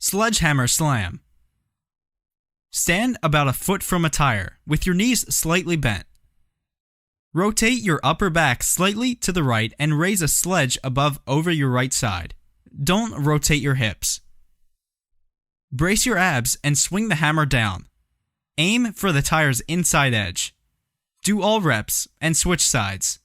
Sledgehammer Slam. Stand about a foot from a tire, with your knees slightly bent. Rotate your upper back slightly to the right and raise a sledge above over your right side. Don't rotate your hips. Brace your abs and swing the hammer down. Aim for the tire's inside edge. Do all reps and switch sides.